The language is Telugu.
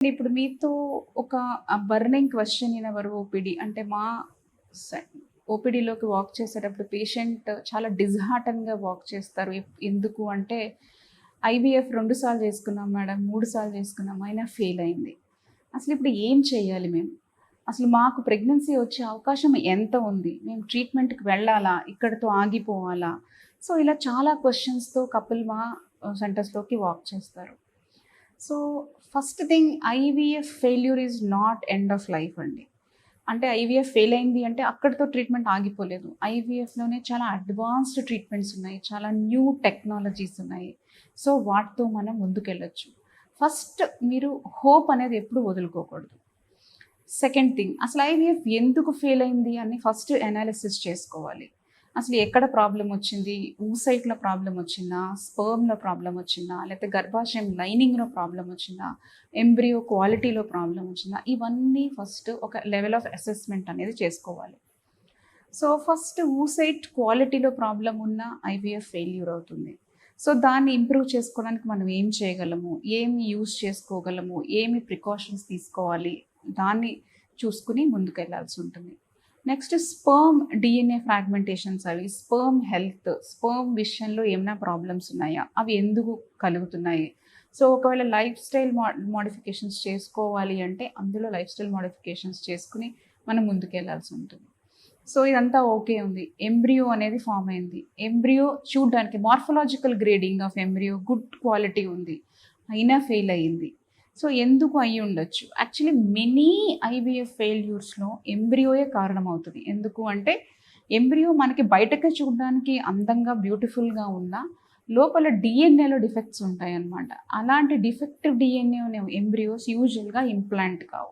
ఇప్పుడు మీతో ఒక burning question in our OPD అంటే మా ఓపీడీలోకి వాక్ చేసేటప్పుడు పేషెంట్ చాలా డిస్హార్టన్గా వాక్ చేస్తారు. ఎందుకు అంటే ఐవీఎఫ్ 2 సార్లు చేసుకున్నాం మేడం, 3 సార్లు చేసుకున్నాం అయినా ఫెయిల్ అయింది. అసలు ఇప్పుడు ఏం చేయాలి మేము? అసలు మాకు ప్రెగ్నెన్సీ వచ్చే అవకాశం ఎంత ఉంది? మేము ట్రీట్మెంట్‌కి వెళ్ళాలా? ఇక్కడితో ఆగిపోవాలా? సో, ఇలా చాలా క్వెషన్స్‌తో కపుల్ మా సెంటర్స్‌లోకి వాక్ చేస్తారు. So, first thing IVF failure is not end of life అండి. అంటే ఐవీఎఫ్ ఫెయిల్ అయింది అంటే అక్కడితో ట్రీట్మెంట్ ఆగిపోలేదు. ఐవీఎఫ్‌లోనే చాలా అడ్వాన్స్డ్ ట్రీట్మెంట్స్ ఉన్నాయి. చాలా న్యూ టెక్నాలజీస్ ఉన్నాయి. సో, వాటితో మనం ముందుకెళ్ళొచ్చు. ఫస్ట్ మీరు హోప్ అనేది ఎప్పుడు వదులుకోకూడదు. సెకండ్ థింగ్ అసలు ఐవీఎఫ్ ఎందుకు ఫెయిల్ అయింది అని ఫస్ట్ అనాలిసిస్ చేసుకోవాలి. అసలు ఎక్కడ ప్రాబ్లమ్ వచ్చింది? ఊసైట్‌లో ప్రాబ్లమ్ వచ్చిందా? స్పెర్మ్‌లో ప్రాబ్లమ్ వచ్చిందా? లేకపోతే గర్భాశయం లైనింగ్‌లో ప్రాబ్లమ్ వచ్చిందా? ఎంబ్రియో క్వాలిటీలో ప్రాబ్లమ్ వచ్చిందా? ఇవన్నీ ఫస్ట్ ఒక లెవెల్ ఆఫ్ అసెస్మెంట్ అనేది చేసుకోవాలి. సో, ఫస్ట్ ఊసైట్ క్వాలిటీలో ప్రాబ్లమ్ ఉన్న ఐవీఎఫ్ ఫెయిల్యూర్ అవుతుంది. సో, దాన్ని ఇంప్రూవ్ చేసుకోవడానికి మనం ఏం చేయగలము? ఏమి యూజ్ చేసుకోగలము? ఏమి ప్రికాషన్స్ తీసుకోవాలి? దాన్ని చూసుకుని ముందుకెళ్ళాల్సి ఉంటుంది. నెక్స్ట్ స్పెర్మ్ డీఎన్ఏ ఫ్రాగ్మెంటేషన్స్ అవి స్పెర్మ్ హెల్త్, స్పెర్మ్ విషయంలో ఏమైనా ప్రాబ్లమ్స్ ఉన్నాయా? అవి ఎందుకు కలుగుతున్నాయి? సో, ఒకవేళ లైఫ్ స్టైల్ మోడిఫికేషన్స్ చేసుకోవాలి అంటే అందులో లైఫ్ స్టైల్ మోడిఫికేషన్స్ చేసుకుని మనం ముందుకెళ్ళాల్సి ఉంటుంది. సో, ఇదంతా ఓకే ఉంది. ఎంబ్రియో అనేది ఫార్మ్ అయింది. ఎంబ్రియో చూడ్డానికి morphological grading of embryo good quality ఉంది. అయినా ఫెయిల్ అయ్యింది. సో, ఎందుకు అయ్యుండొచ్చు? యాక్చువల్లీ మెనీ ఐవీఎఫ్ ఫెయిల్యూర్స్‌లో ఎంబ్రియోయే కారణమవుతది. ఎందుకు అంటే ఎంబ్రియో మనకి బయటకే చూడడానికి అందంగా, బ్యూటిఫుల్‌గా ఉన్నా లోపల డీఎన్ఏలో డిఫెక్ట్స్ ఉంటాయన్నమాట. అలాంటి డిఫెక్టివ్ డీఎన్ఏ ఉన్న ఎంబ్రియోస్ యూజువల్‌గా ఇంప్లాంట్ కావు.